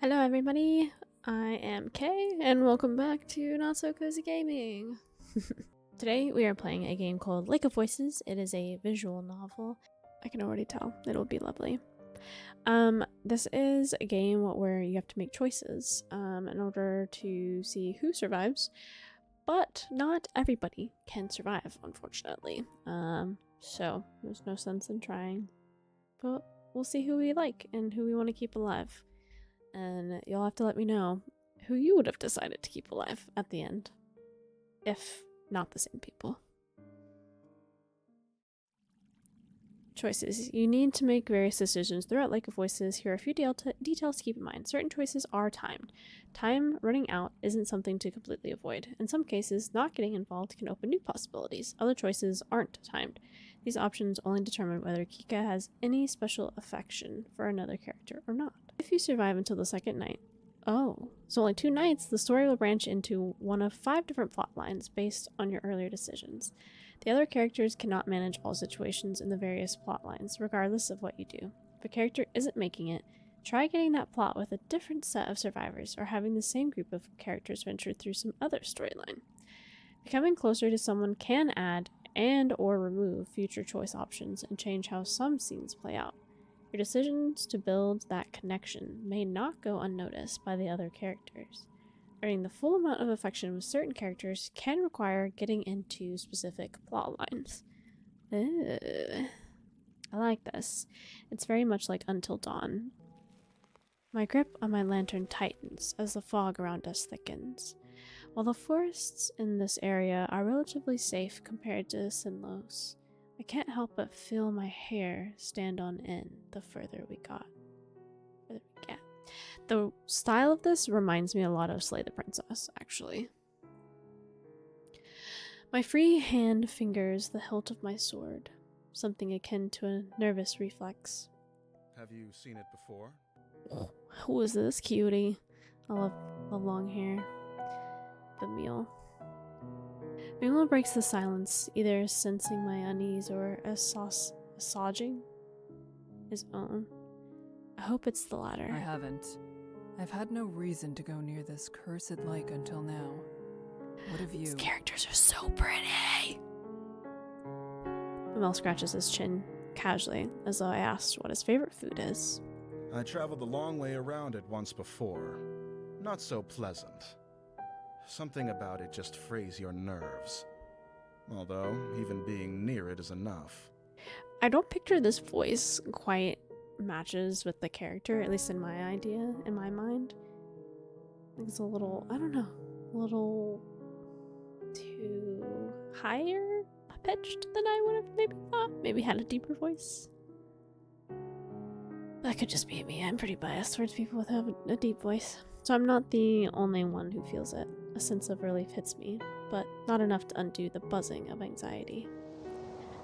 Hello everybody, I am Kay, and welcome back to Not So Cozy Gaming. Today we are playing a game called Lake of Voices. It is a visual novel. I can already tell it'll be lovely. This is a game where you have to make choices in order to see who survives, but not everybody can survive, unfortunately. So there's no sense in trying, but we'll see who we like and who we want to keep alive. And you'll have to let me know who you would have decided to keep alive at the end, if not the same people. Choices. You need to make various decisions throughout Lake of Voices. Here are a few details to keep in mind. Certain choices are timed. Time running out isn't something to completely avoid. In some cases, not getting involved can open new possibilities. Other choices aren't timed. These options only determine whether Kika has any special affection for another character or not. If you survive until the second night, so only 2 nights, the story will branch into one of 5 different plot lines based on your earlier decisions. The other characters cannot manage all situations in the various plot lines, regardless of what you do. If a character isn't making it, try getting that plot with a different set of survivors, or having the same group of characters venture through some other storyline. Becoming closer to someone can add and or remove future choice options and change how some scenes play out. Your decisions to build that connection may not go unnoticed by the other characters. Earning the full amount of affection with certain characters can require getting into specific plot lines. Ugh. I like this. It's very much like Until Dawn. My grip on my lantern tightens as the fog around us thickens. While the forests in this area are relatively safe compared to Sinlos, I can't help but feel my hair stand on end the further we get. The style of this reminds me a lot of Slay the Princess, actually. My free hand fingers the hilt of my sword, something akin to a nervous reflex. Have you seen it before? Who is this cutie? I love the long hair. Bamil. Bamil breaks the silence, either sensing my unease or assuaging his own. I hope it's the latter. I haven't. I've had no reason to go near this cursed lake until now. What of you? These characters are so pretty! Bamil scratches his chin casually, as though I asked what his favorite food is. I traveled the long way around it once before. Not so pleasant. Something about it just frays your nerves. Although, even being near it is enough. I don't picture this voice quite matches with the character, at least in my idea, in my mind. I think it's a little, I don't know, a little too higher pitched than I would have maybe thought. Maybe had a deeper voice. That could just be me. I'm pretty biased towards people with a deep voice. So I'm not the only one who feels it. A sense of relief hits me, but not enough to undo the buzzing of anxiety.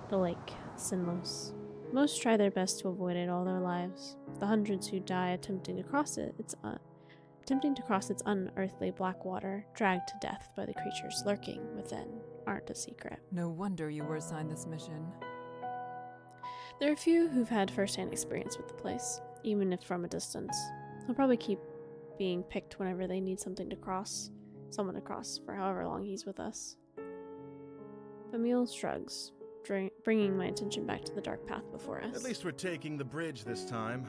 The lake, Sinlos. Most try their best to avoid it all their lives. The hundreds who die attempting to cross its unearthly black water, dragged to death by the creatures lurking within, aren't a secret. No wonder you were assigned this mission. There are few who've had first-hand experience with the place, even if from a distance. He'll probably keep being picked whenever they need someone to cross for however long he's with us. Bamil shrugs, bringing my attention back to the dark path before us. At least we're taking the bridge this time.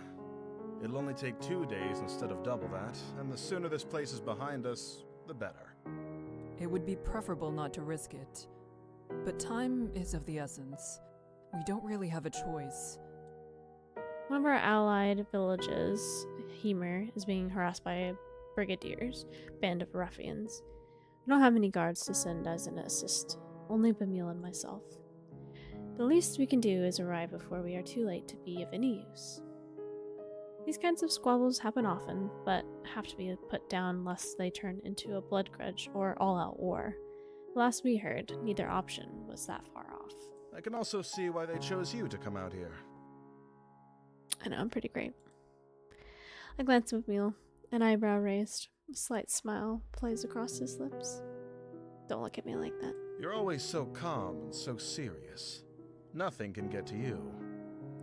It'll only take 2 days instead of double that, and the sooner this place is behind us, the better. It would be preferable not to risk it. But time is of the essence. We don't really have a choice. One of our allied villages, Hemer, is being harassed by brigadiers, band of ruffians. We don't have any guards to send as an assist, only Bamil and myself. The least we can do is arrive before we are too late to be of any use. These kinds of squabbles happen often, but have to be put down lest they turn into a blood grudge or all-out war. Last we heard, neither option was that far off. I can also see why they chose you to come out here. I know, I'm pretty great. I glance at Bamil, an eyebrow raised. A slight smile plays across his lips. Don't look at me like that. You're always so calm and so serious. Nothing can get to you.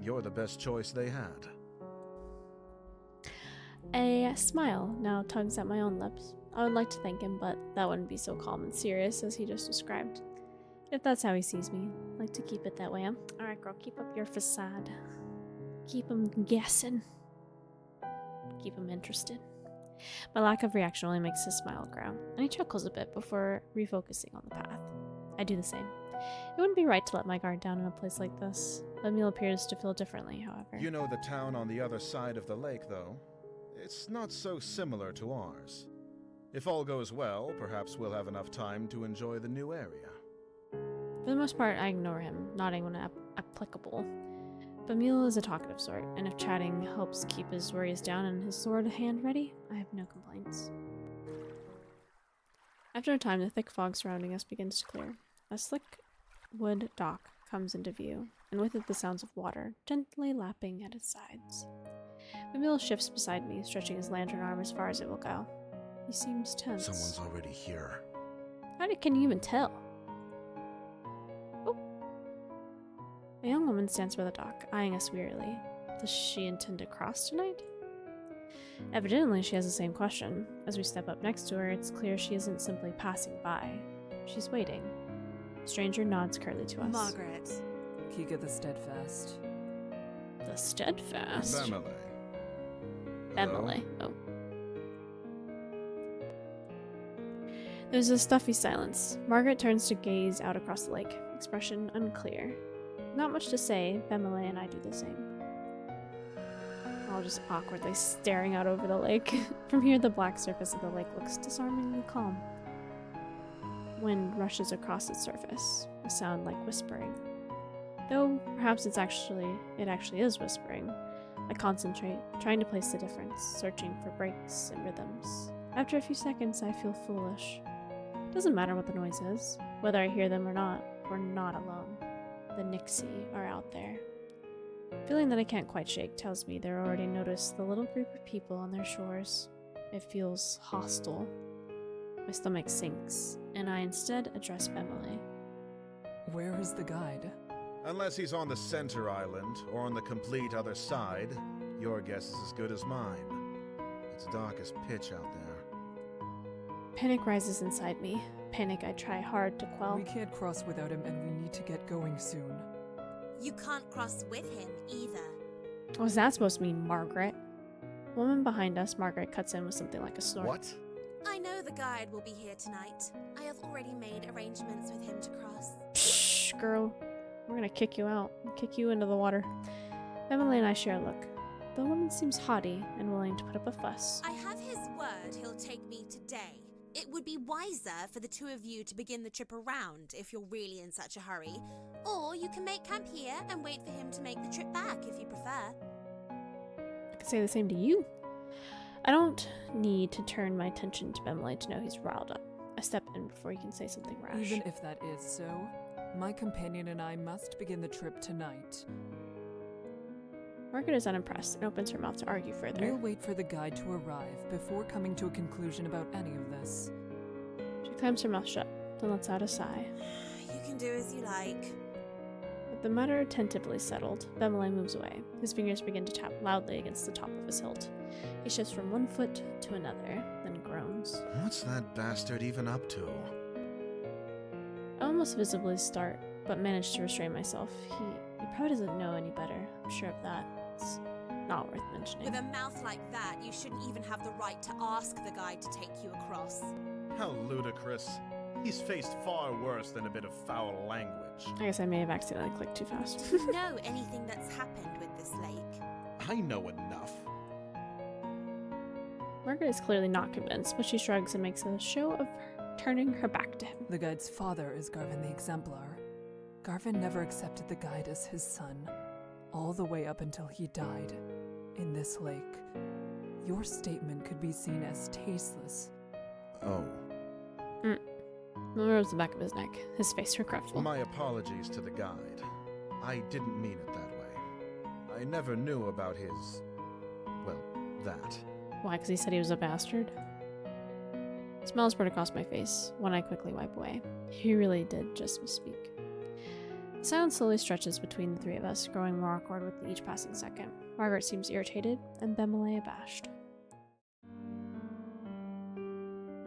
You're the best choice they had. A smile now tugs at my own lips. I would like to thank him, but that wouldn't be so calm and serious as he just described. If that's how he sees me, I'd like to keep it that way. Alright, girl, keep up your facade. Keep him guessing. Keep him interested. My lack of reaction only makes his smile grow, and he chuckles a bit before refocusing on the path. I do the same. It wouldn't be right to let my guard down in a place like this. Emil appears to feel differently, however. You know the town on the other side of the lake, though? It's not so similar to ours. If all goes well, perhaps we'll have enough time to enjoy the new area. For the most part, I ignore him, nodding when applicable. Emil is a talkative sort, and if chatting helps keep his worries down and his sword hand ready, I have no complaints. After a time, the thick fog surrounding us begins to clear. A slick wood dock comes into view, and with it the sounds of water gently lapping at its sides. Emil shifts beside me, stretching his lantern arm as far as it will go. He seems tense. Someone's already here. Can you even tell? Oh. A young woman stands by the dock, eyeing us wearily. Does she intend to cross tonight? Evidently, she has the same question. As we step up next to her, it's clear she isn't simply passing by. She's waiting. The stranger nods curtly to us. Margaret. Kika the Steadfast. The Steadfast? Bemele. Bemele. Oh. There's a stuffy silence. Margaret turns to gaze out across the lake, expression unclear. Not much to say, Bemele and I do the same. All just awkwardly staring out over the lake. From here, the black surface of the lake looks disarmingly calm. Wind rushes across its surface, a sound like whispering. Though perhaps it actually is whispering. I concentrate, trying to place the difference, searching for breaks and rhythms. After a few seconds, I feel foolish. Doesn't matter what the noise is, whether I hear them or not, we're not alone. The Nixie are out there. Feeling that I can't quite shake tells me they're already noticed the little group of people on their shores. It feels hostile. My stomach sinks, and I instead address Bemele. Where is the guide? Unless he's on the center island, or on the complete other side, your guess is as good as mine. It's dark as pitch out there. Panic rises inside me. Panic I try hard to quell. We can't cross without him, and we need to get going soon. You can't cross with him either. What was that supposed to mean, Margaret? Woman behind us, Margaret, cuts in with something like a snort. What? I know the guide will be here tonight. I have already made arrangements with him to cross. Psh, girl. We're gonna kick you out. Kick you into the water. Emily and I share a look. The woman seems haughty and willing to put up a fuss. I have his word he'll take me today. It would be wiser for the two of you to begin the trip around if you're really in such a hurry. Or you can make camp here and wait for him to make the trip back if you prefer. I could say the same to you. I don't need to turn my attention to Bemele to know he's riled up. I step in before he can say something rash. Even if that is so, my companion and I must begin the trip tonight. Margaret is unimpressed and opens her mouth to argue further. We'll wait for the guide to arrive before coming to a conclusion about any of this. She clams her mouth shut, then lets out a sigh. You can do as you like. With the matter tentatively settled, Bemele moves away. His fingers begin to tap loudly against the top of his hilt. He shifts from one foot to another, then groans. What's that bastard even up to? I almost visibly start, but manage to restrain myself. He probably doesn't know any better. I'm sure of that. It's not worth mentioning. With a mouth like that, you shouldn't even have the right to ask the guide to take you across. How ludicrous. He's faced far worse than a bit of foul language. I guess I may have accidentally clicked too fast. Do you know anything that's happened with this lake? I know enough. Margaret is clearly not convinced, but she shrugs and makes a show of turning her back to him. The guide's father is Garvin the Exemplar. Garvin never accepted the guide as his son, all the way up until he died in this lake. Your statement could be seen as tasteless. Oh. Miller rubs the back of his neck, his face regretful. My apologies to the guide. I didn't mean it that way. I never knew about his... well, that. Why, because he said he was a bastard? A smile spread across my face, one I quickly wipe away. He really did just misspeak. The silence slowly stretches between the three of us, growing more awkward with each passing second. Margaret seems irritated, and Bemele abashed.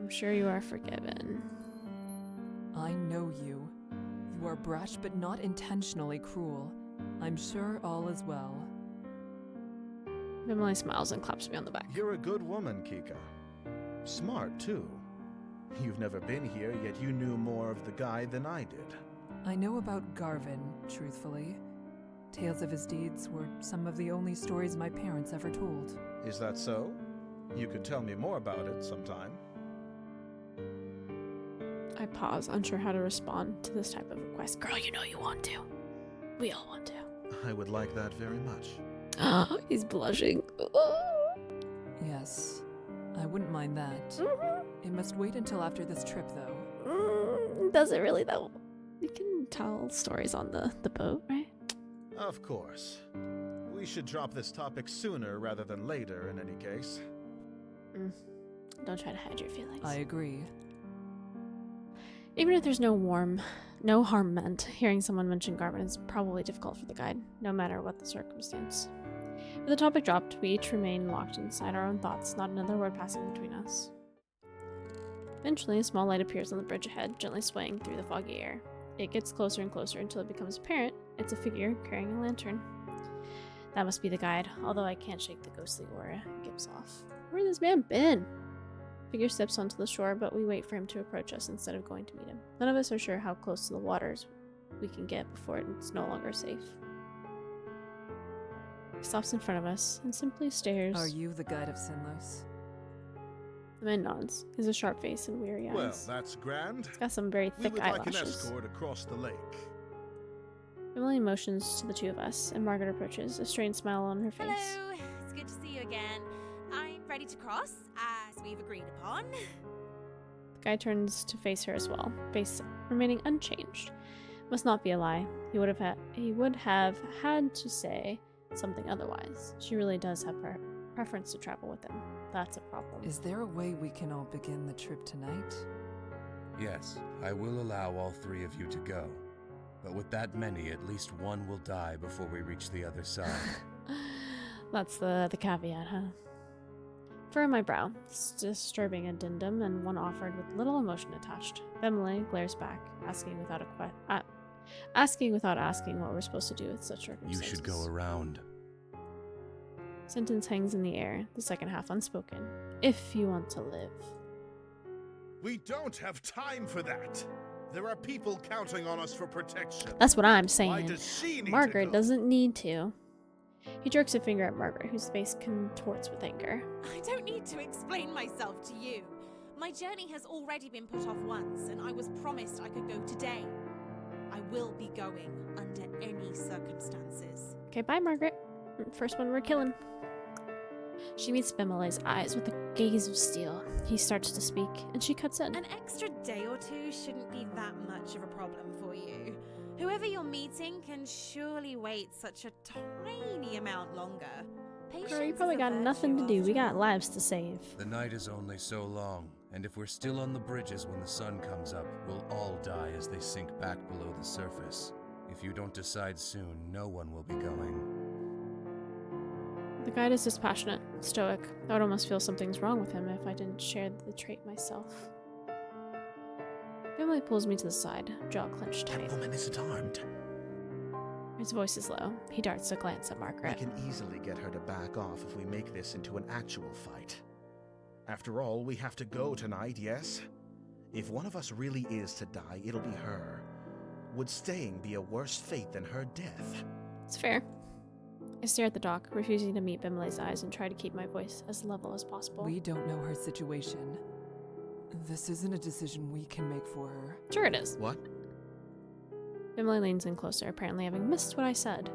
I'm sure you are forgiven. I know you. You are brash but not intentionally cruel. I'm sure all is well. Emily smiles and claps me on the back. You're a good woman, Kika. Smart, too. You've never been here, yet you knew more of the guy than I did. I know about Garvin, truthfully. Tales of his deeds were some of the only stories my parents ever told. Is that so? You could tell me more about it sometime. I pause, unsure how to respond to this type of request. Girl, you know you want to. We all want to. I would like that very much. He's blushing. Yes, I wouldn't mind that. It must wait until after this trip, though. Does it really, though? You can tell stories on the boat, right? Of course. We should drop this topic sooner rather than later, in any case. Don't try to hide your feelings. I agree. Even if there's no harm meant, hearing someone mention Garvin is probably difficult for the guide, no matter what the circumstance. With the topic dropped, we each remain locked inside our own thoughts, not another word passing between us. Eventually, a small light appears on the bridge ahead, gently swaying through the foggy air. It gets closer and closer until it becomes apparent it's a figure carrying a lantern. That must be the guide, although I can't shake the ghostly aura it gives off. Where's this man been? Figure steps onto the shore, but we wait for him to approach us instead of going to meet him. None of us are sure how close to the waters we can get before it's no longer safe. He stops in front of us and simply stares. Are you the guide of Sinlos? The man nods. He has a sharp face and weary eyes. Well, that's grand. He's got some very We thick would eyelashes. like an escort across the lake. Emily motions to the two of us, and Margaret approaches, a strained smile on her face. Hello, it's good to see you again. I'm ready to cross, as we've agreed upon. The guy turns to face her as well, face remaining unchanged. Must not be a lie. He would have had to say something otherwise. She really does have preference to travel with him. That's a problem. Is there a way we can all begin the trip tonight? Yes, I will allow all three of you to go. But with that many, at least one will die before we reach the other side. That's the caveat, huh? Fur on my brow, disturbing addendum, and one offered with little emotion attached. Emily glares back, asking without asking what we're supposed to do with such You circumstances. should go around. Sentence hangs in the air, the second half unspoken. If you want to live. We don't have time for that. There are people counting on us for protection. That's what I'm Why saying. does she need Margaret to go? doesn't need to. He jerks a finger at Margaret, whose face contorts with anger. I don't need to explain myself to you. My journey has already been put off once, and I was promised I could go today. I will be going under any circumstances. Okay, bye, Margaret. First one we're killing. She meets Bimale's eyes with a gaze of steel. He starts to speak, and she cuts in. An extra day or two shouldn't be that much of a problem for you. Whoever you're meeting can surely wait such a tiny amount longer. Patience Girl, you is probably a got virtue nothing to do. We after got all. lives to save. The night is only so long, and if we're still on the bridges when the sun comes up, we'll all die as they sink back below the surface. If you don't decide soon, no one will be going. The guide is dispassionate, stoic. I would almost feel something's wrong with him if I didn't share the trait myself. Bimale pulls me to the side, jaw clenched tight. That woman isn't armed. His voice is low. He darts a glance at We Margaret. can easily get her to back off if we make this into an actual fight. After all, we have to go tonight, yes? If one of us really is to die, it'll be her. Would staying be a worse fate than her death? It's fair. I stare at the dock, refusing to meet Bimale's eyes and try to keep my voice as level as possible. We don't know her situation. This isn't a decision we can make for her. Sure it is. What? Bimale leans in closer, apparently having missed what I said.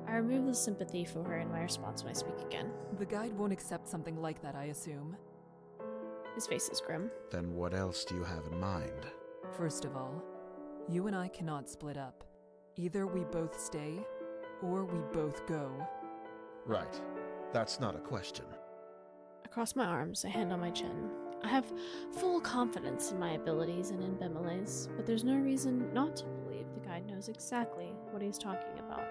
I remove the sympathy for her in my response when I speak again. The guide won't accept something like that, I assume. His face is grim. Then what else do you have in mind? First of all, you and I cannot split up. Either we both stay, or we both go. Right. That's not a question. Across my arms, a hand on my chin. I have full confidence in my abilities and in Bimale's, but there's no reason not to believe the guide knows exactly what he's talking about.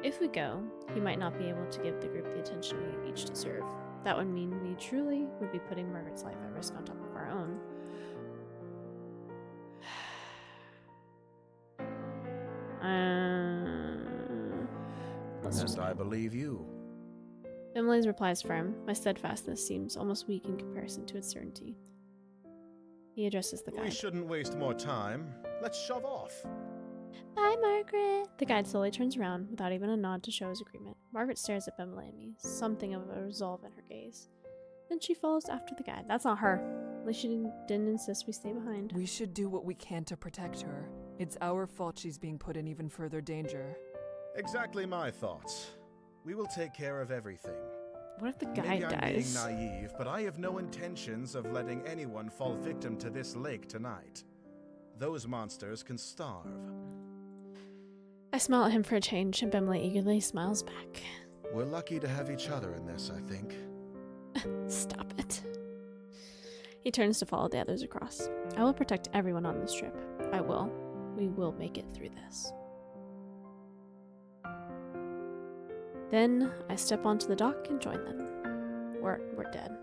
If we go, he might not be able to give the group the attention we each deserve. That would mean we truly would be putting Margaret's life at risk on top of our own. Let's just And I go. believe you. Emily's reply is firm. My steadfastness seems almost weak in comparison to its certainty. He addresses the We guide. shouldn't waste more time. Let's shove off. Bye, Margaret. The guide slowly turns around without even a nod to show his agreement. Margaret stares at Emily and me, something of a resolve in her gaze. Then she follows after the guide. That's not her. At least she didn't insist we stay behind. We should do what we can to protect her. It's our fault she's being put in even further danger. Exactly my thoughts. We will take care of everything. What if the Maybe guide I'm dies? being naive, but I have no intentions of letting anyone fall victim to this lake tonight. Those monsters can starve. I smile at him for a change, and Emily eagerly smiles back. We're lucky to have each other in this, I think. Stop it. He turns to follow the others across. I will protect everyone on this trip. I will. We will make it through this. Then I step onto the dock and join them. We're dead.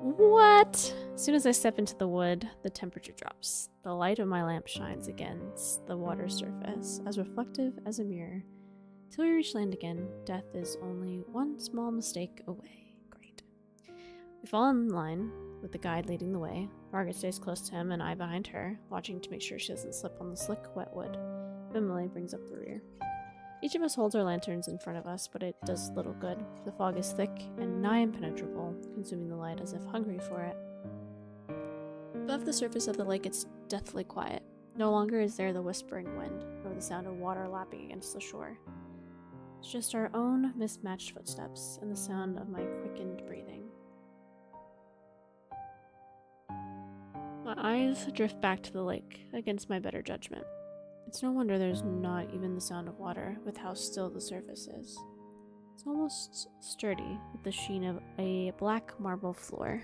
What? As soon as I step into the wood, the temperature drops. The light of my lamp shines against the water's surface, as reflective as a mirror. Till we reach land again, death is only one small mistake away. Great. We fall in line, with the guide leading the way. Margaret stays close to him and I behind her, watching to make sure she doesn't slip on the slick, wet wood. Emily brings up the rear. Each of us holds our lanterns in front of us, but it does little good. The fog is thick and nigh impenetrable, consuming the light as if hungry for it. Above the surface of the lake, it's deathly quiet. No longer is there the whispering wind, nor the sound of water lapping against the shore. It's just our own mismatched footsteps and the sound of my quickened breathing. My eyes drift back to the lake, against my better judgment. It's no wonder there's not even the sound of water, with how still the surface is. It's almost sturdy, with the sheen of a black marble floor.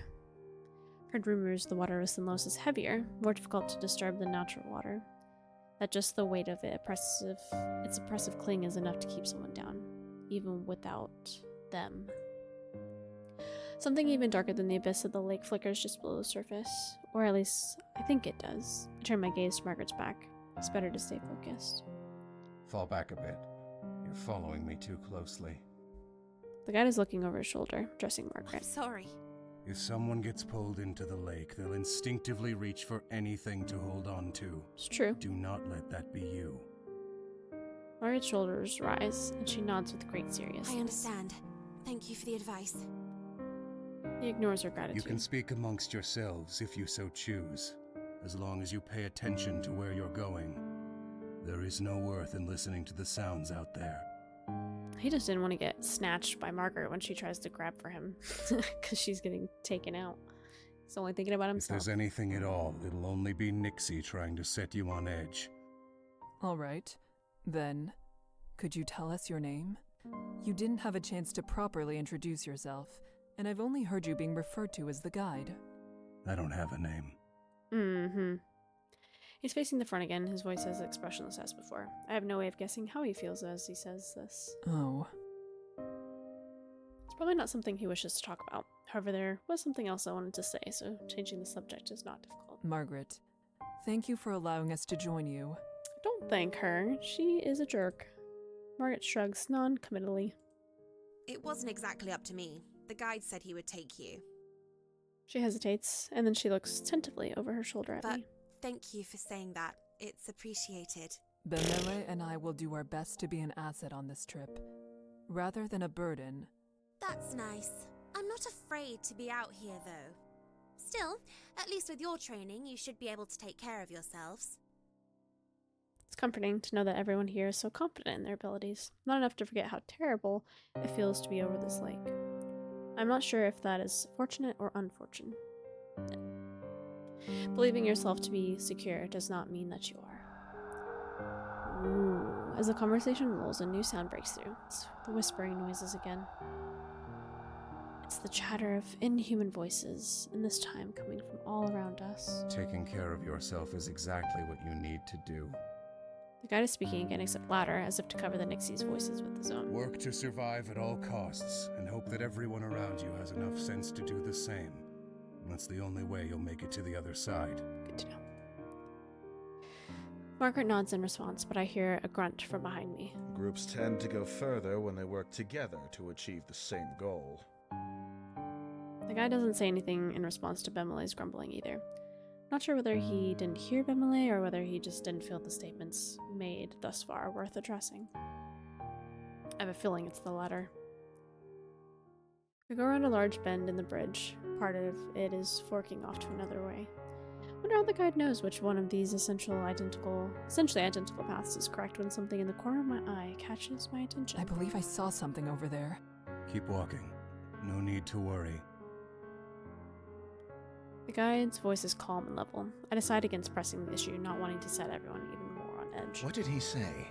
Heard rumors the water of Sinlos is heavier, more difficult to disturb than natural water. That just the weight of its oppressive cling is enough to keep someone down, even without them. Something even darker than the abyss of the lake flickers just below the surface, or at least I think it does. I turn my gaze to Margaret's back. It's better to stay focused. Fall back a bit. You're following me too closely. The guide is looking over his shoulder, addressing I'm Margaret. sorry. If someone gets pulled into the lake, they'll instinctively reach for anything to hold on to. It's true. Do not let that be you. Margaret's shoulders rise, and she nods with great seriousness. I understand. Thank you for the advice. He ignores her gratitude. You can speak amongst yourselves if you so choose, as long as you pay attention to where you're going. There is no worth in listening to the sounds out there. He just didn't want to get snatched by Margaret when she tries to grab for him, because she's getting taken out. He's only thinking about If himself. there's anything at all, it'll only be Nixie trying to set you on edge. All right. Then, could you tell us your name? You didn't have a chance to properly introduce yourself, and I've only heard you being referred to as the guide. I don't have a name. Mm-hmm. He's facing the front again, his voice as expressionless as before. I have no way of guessing how he feels as he says this. Oh. It's probably not something he wishes to talk about. However, there was something else I wanted to say, so changing the subject is not difficult. Margaret, thank you for allowing us to join you. Don't thank her. She is a jerk. Margaret shrugs non-committally. It wasn't exactly up to me. The guide said he would take you. She hesitates, and then she looks tentatively over her shoulder at But me. thank you for saying that. It's appreciated. Bemele and I will do our best to be an asset on this trip, rather than a burden. That's nice. I'm not afraid to be out here, though. Still, at least with your training, you should be able to take care of yourselves. It's comforting to know that everyone here is so confident in their abilities, not enough to forget how terrible it feels to be over this lake. I'm not sure if that is fortunate or unfortunate. Believing yourself to be secure does not mean that you are. Ooh. As the conversation rolls, a new sound breaks through. It's the whispering noises again. It's the chatter of inhuman voices, and this time coming from all around us. Taking care of yourself is exactly what you need to do. The guide is speaking again, except louder, as if to cover the Nixie's voices with his own. Work to survive at all costs, and hope that everyone around you has enough sense to do the same. That's the only way you'll make it to the other side. Good to know. Margaret nods in response, but I hear a grunt from behind me. Groups tend to go further when they work together to achieve the same goal. The guy doesn't say anything in response to Bemile's grumbling either. Not sure whether he didn't hear Bemile or whether he just didn't feel the statements made thus far worth addressing. I have a feeling it's the latter. We go around a large bend in the bridge. Part of it is forking off to another way. Wonder how the guide knows which one of these essentially identical paths is correct when something in the corner of my eye catches my attention. I believe I saw something over there. Keep walking. No need to worry. The guide's voice is calm and level. I decide against pressing the issue, not wanting to set everyone even more on edge. What did he say?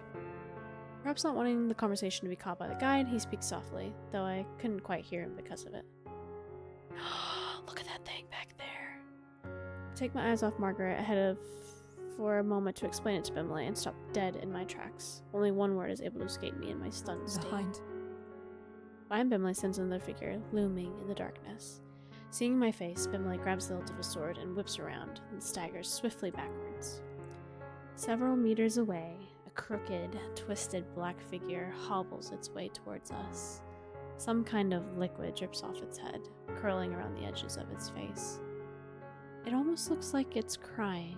Perhaps not wanting the conversation to be caught by the guide, he speaks softly, though I couldn't quite hear him because of it. Look at that thing back there. I take my eyes off Margaret for a moment to explain it to Bemile and stop dead in my tracks. Only one word is able to escape me in my stunned state. Behind Bemile stands another figure, looming in the darkness. Seeing my face, Bemile grabs the hilt of his sword and whips around, and staggers swiftly backwards. Several meters away, a crooked, twisted black figure hobbles its way towards us. Some kind of liquid drips off its head, curling around the edges of its face. It almost looks like it's crying.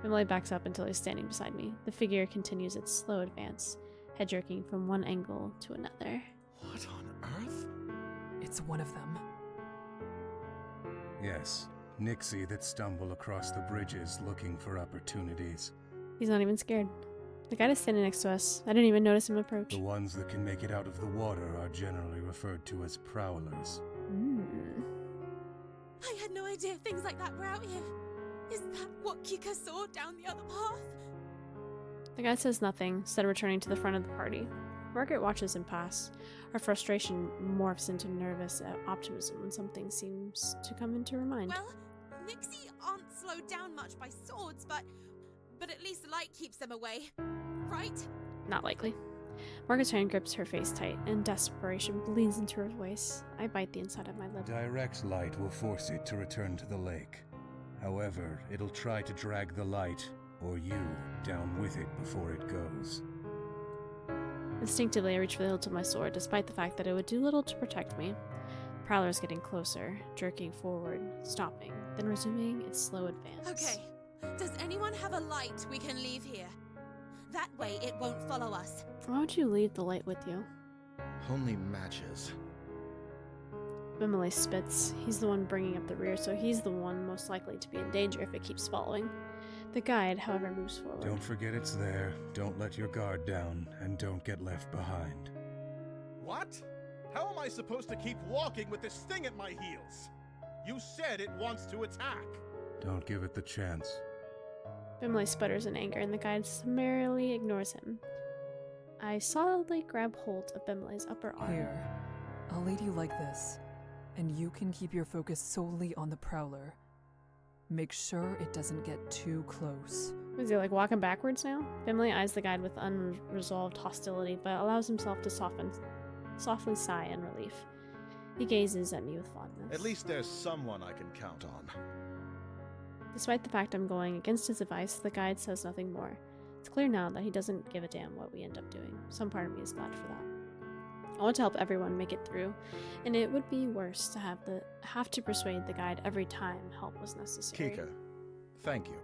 Bemile backs up until he's standing beside me. The figure continues its slow advance, head jerking from one angle to another. What on earth? It's one of them. Yes, Nixie that stumble across the bridges looking for opportunities. He's not even scared. The guy is standing next to us. I didn't even notice him approach. The ones that can make it out of the water are generally referred to as prowlers. I had no idea things like that were out here. Is that what Kika saw down the other path? The guy says nothing, instead returning to the front of the party. Margaret watches him pass. Her frustration morphs into nervous optimism when something seems to come into her mind. Well, Nixie aren't slowed down much by swords, but at least the light keeps them away, right? Not likely. Margaret's hand grips her face tight, and desperation bleeds into her voice. I bite the inside of my lip. Direct light will force it to return to the lake. However, it'll try to drag the light, or you, down with it before it goes. Instinctively, I reach for the hilt of my sword, despite the fact that it would do little to protect me. The prowler is getting closer, jerking forward, stopping, then resuming its slow advance. Okay, does anyone have a light we can leave here? That way it won't follow us. Why would you leave the light with you? Only matches. Bemile spits. He's the one bringing up the rear, so he's the one most likely to be in danger if it keeps following. The guide, however, moves forward. Don't forget it's there, don't let your guard down, and don't get left behind. What? How am I supposed to keep walking with this thing at my heels? You said it wants to attack. Don't give it the chance. Bemile sputters in anger, and the guide summarily ignores him. I solidly grab hold of Bemile's upper arm. Here, I'll lead you like this, and you can keep your focus solely on the prowler. Make sure it doesn't get too close. Is he like walking backwards now? Bemile eyes the guide with unresolved hostility, but allows himself to softly sigh in relief. He gazes at me with fondness. At least there's someone I can count on. Despite the fact I'm going against his advice, the guide says nothing more. It's clear now that he doesn't give a damn what we end up doing. Some part of me is glad for that. I want to help everyone make it through, and it would be worse to have to persuade the guide every time help was necessary. Kika, thank you.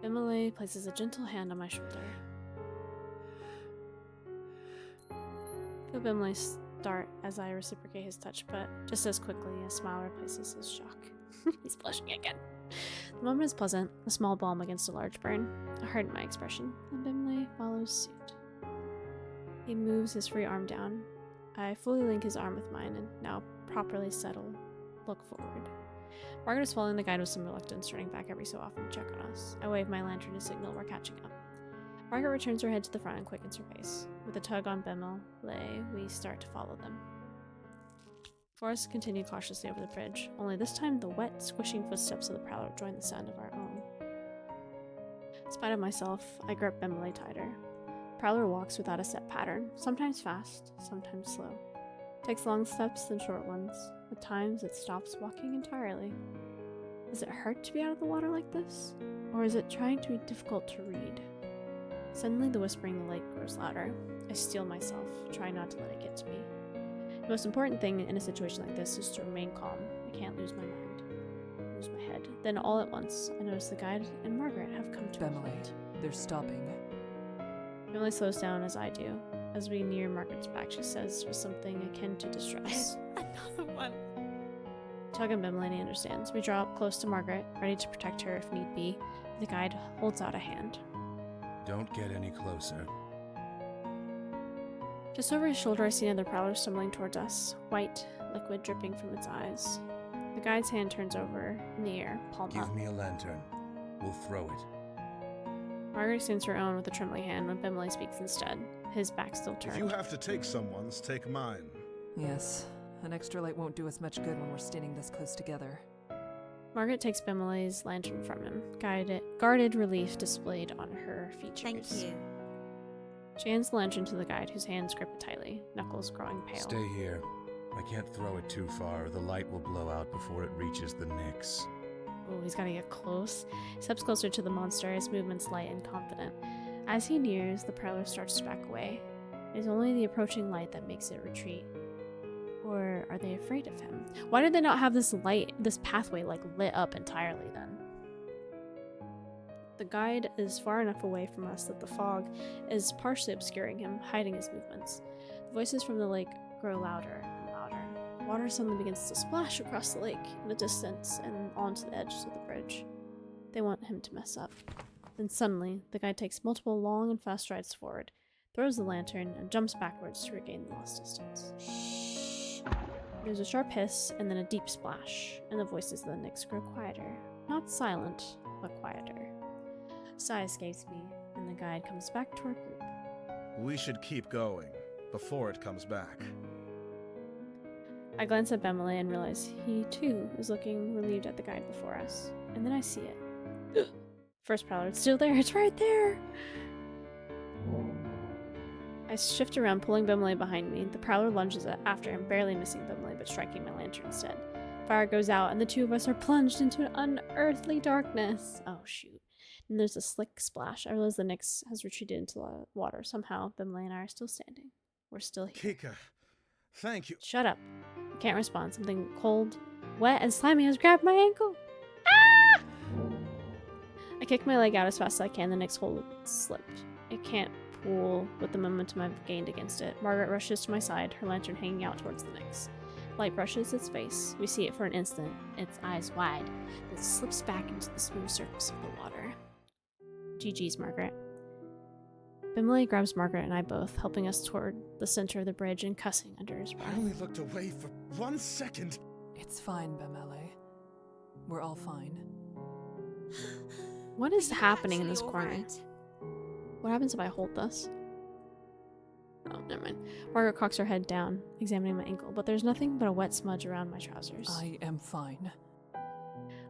Bemile places a gentle hand on my shoulder. Feel Bemile start as I reciprocate his touch, but just as quickly a smile replaces his shock. He's blushing again. The moment is pleasant, a small balm against a large burn. I harden my expression, and Bemile follows suit. He moves his free arm down. I fully link his arm with mine and now properly settle, look forward. Margaret is following the guide with some reluctance, turning back every so often to check on us. I wave my lantern to signal we're catching up. Margaret returns her head to the front and quickens her pace. With a tug on Bemile, we start to follow them. Forrest continued cautiously over the bridge, only this time the wet, squishing footsteps of the prowler joined the sound of our own. In spite of myself, I grip Bemele tighter. Prowler walks without a set pattern, sometimes fast, sometimes slow. Takes long steps, then short ones. At times, it stops walking entirely. Does it hurt to be out of the water like this? Or is it trying to be difficult to read? Suddenly, the whispering in the lake grows louder. I steel myself, trying not to let it get to me. The most important thing in a situation like this is to remain calm. I can't lose my mind. Lose my head. Then all at once, I notice the guide and Margaret have come to a Bemele, halt. they're stopping. Bemele slows down as I do. As we near Margaret's back, she says with something akin to distress. Another one. Tug and Bemele understands. We draw up close to Margaret, ready to protect her if need be. The guide holds out a hand. Don't get any closer. Just over his shoulder, I see another prowler stumbling towards us, white, liquid dripping from its eyes. The guide's hand turns over in the air, palm up. Give me a lantern. We'll throw it. Margaret extends her own with a trembling hand when Bemele speaks instead, his back still turned. If you have to take someone's, take mine. Yes, an extra light won't do us much good when we're standing this close together. Margaret takes Bemele's lantern from him, guarded relief displayed on her features. Thank you. She hands the lantern to the guide, whose hands grip it tightly, knuckles growing pale. Stay here. I can't throw it too far, or the light will blow out before it reaches the Nyx. Oh, he's gotta get close. He steps closer to the monster, his movements light and confident. As he nears, the prowler starts to back away. It is only the approaching light that makes it retreat. Or are they afraid of him? Why did they not have this pathway, lit up entirely then? The guide is far enough away from us that the fog is partially obscuring him, hiding his movements. The voices from the lake grow louder and louder. Water suddenly begins to splash across the lake in the distance and onto the edges of the bridge. They want him to mess up. Then suddenly, the guide takes multiple long and fast strides forward, throws the lantern, and jumps backwards to regain the lost distance. Shh. There's a sharp hiss and then a deep splash, and the voices of the Nyx grow quieter. Not silent, but quieter. A sigh escapes me, and the guide comes back to our group. We should keep going before it comes back. I glance at Bemele and realize he, too, is looking relieved at the guide before us. And then I see it. First prowler, it's still there, it's right there! I shift around, pulling Bemele behind me. The prowler lunges after him, barely missing Bemele, but striking my lantern instead. Fire goes out, and the two of us are plunged into an unearthly darkness. Oh, shoot. And there's a slick splash. I realize the Nyx has retreated into the water. Somehow, Bemele and I are still standing. We're still here. Kika, thank you. Shut up. I can't respond. Something cold, wet, and slimy has grabbed my ankle. Ah! I kick my leg out as fast as I can. The Nyx hold slipped. It can't pull with the momentum I've gained against it. Margaret rushes to my side, her lantern hanging out towards the Nyx. Light brushes its face. We see it for an instant, its eyes wide. Then it slips back into the smooth surface of the water. GG's, Margaret. Bemele grabs Margaret and I both, helping us toward the center of the bridge and cussing under his breath. I only looked away for 1 second. It's fine, Bemele. We're all fine. What is You're happening in actually this all corner? right. What happens if I hold this? Oh, never mind. Margaret cocks her head down, examining my ankle, but there's nothing but a wet smudge around my trousers. I am fine.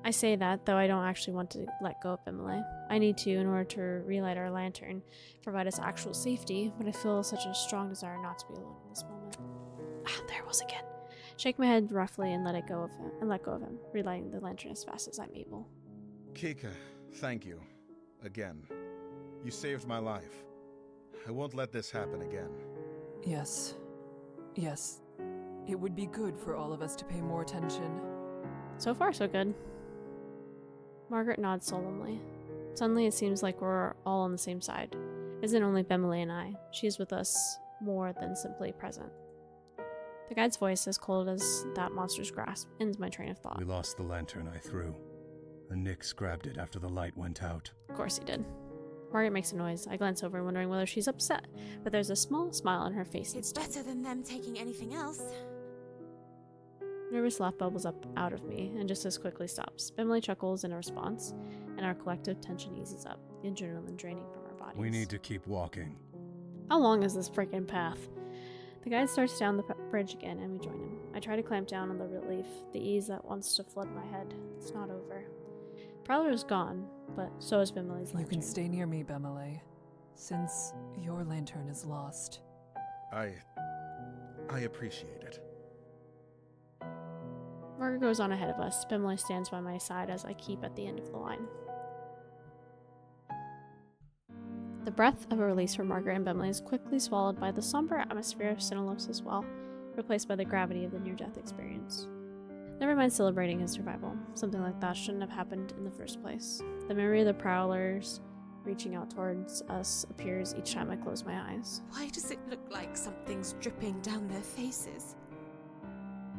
I say that, though I don't actually want to let go of Bemele. I need to in order to relight our lantern, provide us actual safety, but I feel such a strong desire not to be alone in this moment. Ah, there it was again. Shake my head roughly and let go of him, relighting the lantern as fast as I'm able. Kika, thank you. Again. You saved my life. I won't let this happen again. Yes. Yes. It would be good for all of us to pay more attention. So far, so good. Margaret nods solemnly. Suddenly, it seems like we're all on the same side. It isn't only Bemele and I. She is with us more than simply present. The guide's voice, as cold as that monster's grasp, ends my train of thought. We lost the lantern I threw. The Nyx grabbed it after the light went out. Of course he did. Margaret makes a noise. I glance over, wondering whether she's upset, but there's a small smile on her face It's instead. better than them taking anything else. Nervous laugh bubbles up out of me and just as quickly stops. Bemele chuckles in a response, and our collective tension eases up, the adrenaline draining from our bodies. We need to keep walking. How long is this freaking path? The guide starts down the bridge again, and we join him. I try to clamp down on the relief, the ease that wants to flood my head. It's not over. Prowler is gone, but so is Bimley's lantern. You can stay near me, Bemele, since your lantern is lost. I appreciate it. Margaret goes on ahead of us. Bimley stands by my side as I keep at the end of the line. The breath of a release from Margaret and Bimley is quickly swallowed by the somber atmosphere of Sinaloos as well, replaced by the gravity of the near-death experience. Never mind celebrating his survival. Something like that shouldn't have happened in the first place. The memory of the Prowlers reaching out towards us appears each time I close my eyes. Why does it look like something's dripping down their faces?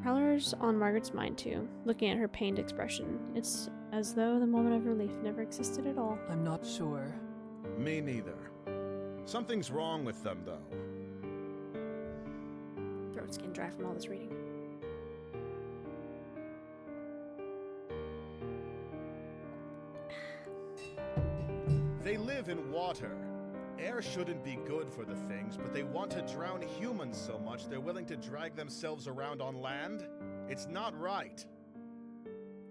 Prowler's on Margaret's mind too, looking at her pained expression. It's as though the moment of relief never existed at all. I'm not sure. Me neither. Something's wrong with them, though. Throat's getting dry from all this reading. They live in water. Air shouldn't be good for the things, but they want to drown humans so much they're willing to drag themselves around on land? It's not right.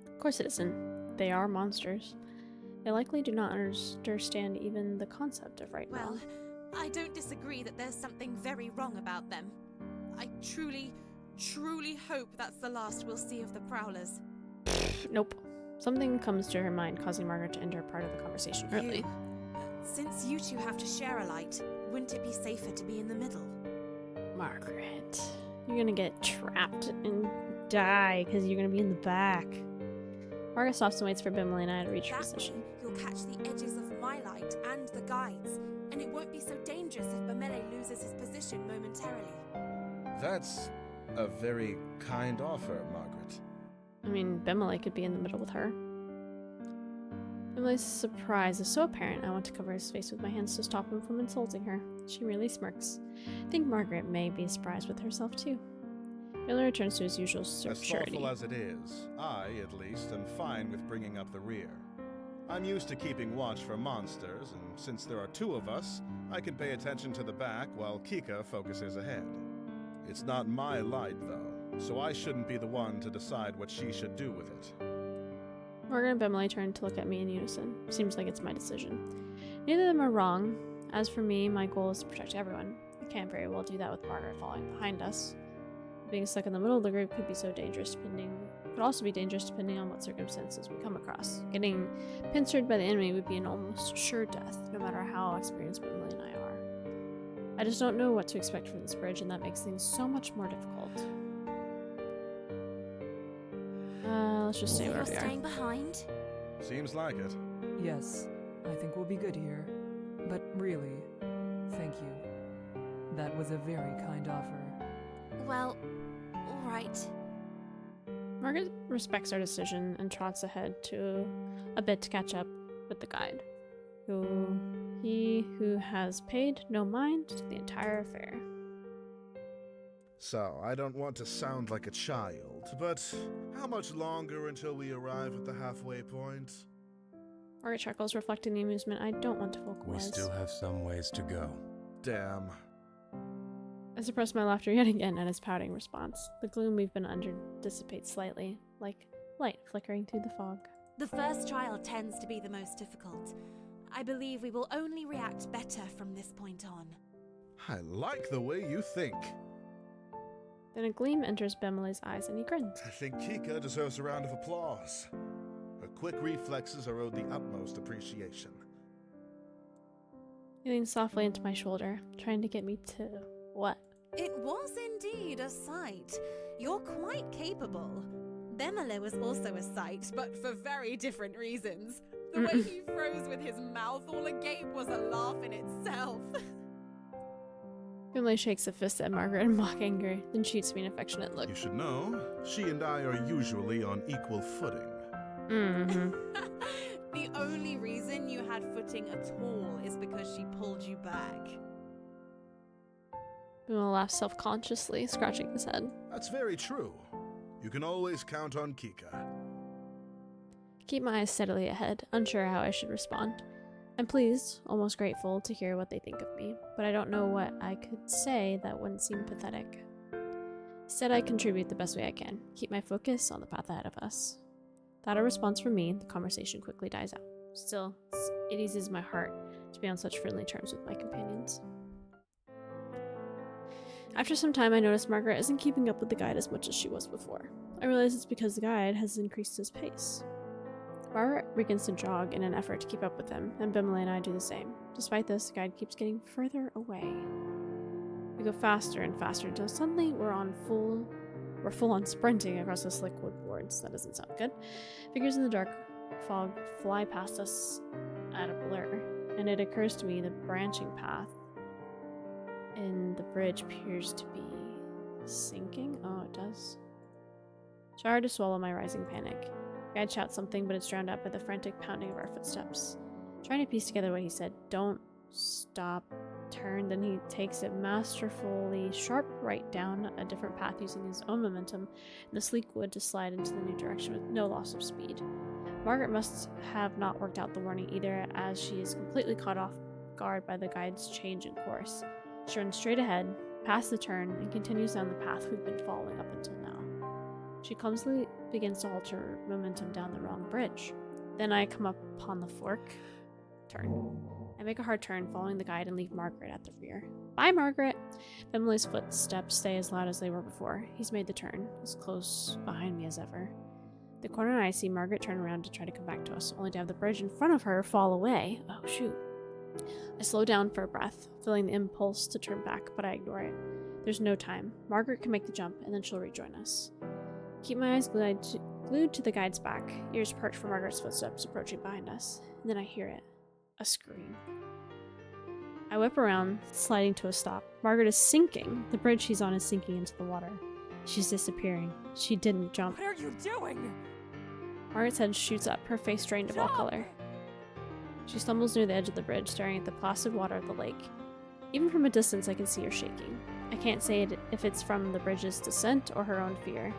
Of course it isn't. They are monsters. They likely do not understand even the concept of right and Well, wrong. I don't disagree that there's something very wrong about them. I truly hope that's the last we'll see of the Prowlers. Nope. Something comes to her mind, causing Margaret to enter part of the conversation early. Since you two have to share a light, wouldn't it be safer to be in the middle? Margaret, you're gonna get trapped and die because you're gonna be in the back. Margaret stops and waits for Bimley and I to reach her That position. way, you'll catch the edges of my light and the guides, and it won't be so dangerous if Bemele loses his position momentarily. That's a very kind offer, Margaret. I mean, Bimley could be in the middle with her. Bimley's surprise is so apparent, I want to cover his face with my hands to stop him from insulting her. She merely smirks. I think Margaret may be surprised with herself, too. Bimley returns to his usual As surety. thoughtful as it is, I, at least, am fine with bringing up the rear. I'm used to keeping watch for monsters, and since there are two of us, I can pay attention to the back while Kika focuses ahead. It's not my light, though, so I shouldn't be the one to decide what she should do with it. Margaret and Bimley turn to look at me in unison. Seems like it's my decision. Neither of them are wrong. As for me, my goal is to protect everyone. I can't very well do that with Margaret following behind us. Being stuck in the middle of the group could be so dangerous could also be dangerous depending on what circumstances we come across. Getting pincered by the enemy would be an almost sure death, no matter how experienced Bimley and I are. I just don't know what to expect from this bridge, and that makes things so much more difficult. Let's just stay So where you're we are. staying behind? Seems like it. Yes, I think we'll be good here. But really, thank you. That was a very kind offer. Well, alright. Margaret respects our decision and trots ahead to a bit to catch up with the guide, who has paid no mind to the entire affair. So, I don't want to sound like a child, but how much longer until we arrive at the halfway point? Margaret chuckles, reflecting the amusement I don't want to vocalize. We still have some ways to go. Damn. I suppress my laughter yet again at his pouting response. The gloom we've been under dissipates slightly, like light flickering through the fog. The first trial tends to be the most difficult. I believe we will only react better from this point on. I like the way you think. Then a gleam enters Bemele's eyes and he grins. I think Kika deserves a round of applause. Her quick reflexes are owed the utmost appreciation. He leans softly into my shoulder, trying to get me to what? It was indeed a sight. You're quite capable. Bemele was also a sight, but for very different reasons. The way he froze with his mouth all agape was a laugh in itself. Bimley shakes a fist at Margaret in mock anger, then shoots me an affectionate look. You should know, she and I are usually on equal footing. Mm-hmm. The only reason you had footing at all is because she pulled you back. Bimley laughs self-consciously, scratching his head. That's very true. You can always count on Kika. Keep my eyes steadily ahead, unsure how I should respond. I'm pleased, almost grateful to hear what they think of me, but I don't know what I could say that wouldn't seem pathetic. Instead, I contribute the best way I can, keep my focus on the path ahead of us. Without a response from me, the conversation quickly dies out. Still, it eases my heart to be on such friendly terms with my companions. After some time, I notice Margaret isn't keeping up with the guide as much as she was before. I realize it's because the guide has increased his pace. Margaret begins to jog in an effort to keep up with him, and Bimley and I do the same. Despite this, the guide keeps getting further away. We go faster and faster until suddenly we're full on sprinting across the slick wood boards. That doesn't sound good. Figures in the dark fog fly past us at a blur, and it occurs to me the branching path in the bridge appears to be sinking. Oh, it does. It's hard to swallow my rising panic. The guide shouts something, but it's drowned out by the frantic pounding of our footsteps. Trying to piece together what he said. Don't stop, turn. Then he takes it masterfully sharp right down a different path using his own momentum and the sleek wood to slide into the new direction with no loss of speed. Margaret must have not worked out the warning either, as she is completely caught off guard by the guide's change in course. She runs straight ahead, past the turn, and continues down the path we've been following up until now. She clumsily begins to alter momentum down the wrong bridge. Then I come up upon the fork. Turn. I make a hard turn, following the guide, and leave Margaret at the rear. Bye, Margaret! Emily's footsteps stay as loud as they were before. He's made the turn, as close behind me as ever. The corner and I see Margaret turn around to try to come back to us, only to have the bridge in front of her fall away. Oh, shoot. I slow down for a breath, feeling the impulse to turn back, but I ignore it. There's no time. Margaret can make the jump, and then she'll rejoin us. Keep my eyes glued to the guide's back, ears perched for Margaret's footsteps approaching behind us. And then I hear it. A scream. I whip around, sliding to a stop. Margaret is sinking. The bridge she's on is sinking into the water. She's disappearing. She didn't jump. What are you doing? Margaret's head shoots up, her face drained of all color. She stumbles near the edge of the bridge, staring at the placid water of the lake. Even from a distance, I can see her shaking. I can't say if it's from the bridge's descent or her own fear.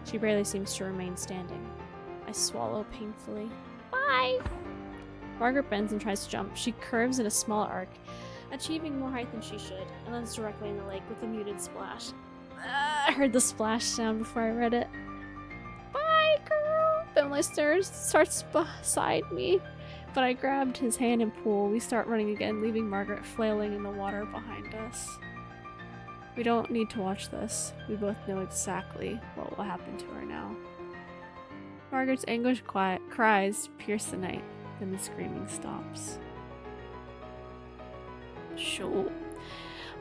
She barely seems to remain standing. I swallow painfully. Bye! Margaret bends and tries to jump. She curves in a small arc, achieving more height than she should, and lands directly in the lake with a muted splash. I heard the splash sound before I read it. Bye, girl! Finlay starts beside me, but I grabbed his hand and pull. We start running again, leaving Margaret flailing in the water behind us. We don't need to watch this. We both know exactly what will happen to her now. Margaret's anguished cries pierce the night. Then the screaming stops. Shoo.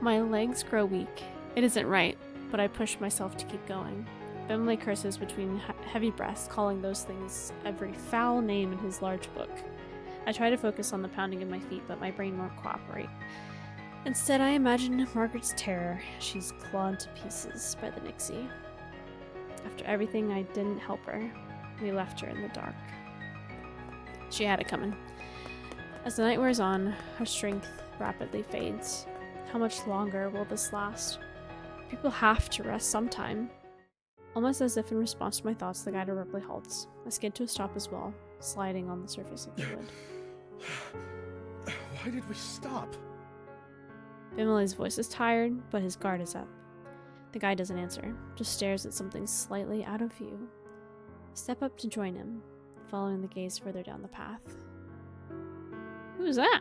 My legs grow weak. It isn't right, but I push myself to keep going. Bimley curses between heavy breaths, calling those things every foul name in his large book. I try to focus on the pounding of my feet, but my brain won't cooperate. Instead, I imagine Margaret's terror. She's clawed to pieces by the Nixie. After everything, I didn't help her. We left her in the dark. She had it coming. As the night wears on, her strength rapidly fades. How much longer will this last? People have to rest sometime. Almost as if in response to my thoughts, the guide abruptly halts. I skid to a stop as well, sliding on the surface of the wood. Why did we stop? Bimley's voice is tired, but his guard is up. The guy doesn't answer, just stares at something slightly out of view. I step up to join him, following the gaze further down the path. Who's that?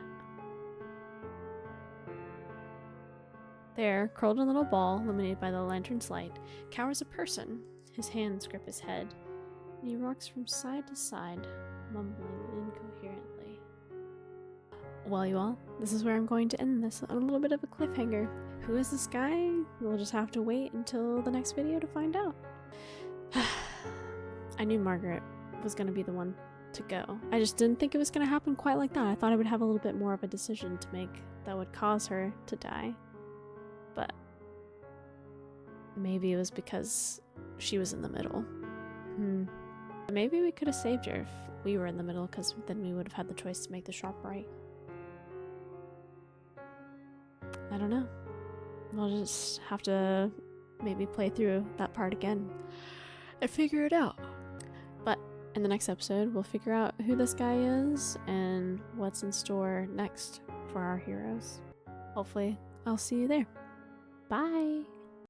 There, curled in a little ball, illuminated by the lantern's light, cowers a person. His hands grip his head, and he rocks from side to side, mumbling incoherently. Well, you all, this is where I'm going to end this, on a little bit of a cliffhanger. Who is this guy? We'll just have to wait until the next video to find out. I knew Margaret was going to be the one to go. I just didn't think it was going to happen quite like that. I thought I would have a little bit more of a decision to make that would cause her to die. But maybe it was because she was in the middle. Maybe we could have saved her if we were in the middle, because then we would have had the choice to make the sharp right. I don't know. We'll just have to maybe play through that part again and figure it out. But in the next episode, we'll figure out who this guy is and what's in store next for our heroes. Hopefully, I'll see you there. Bye!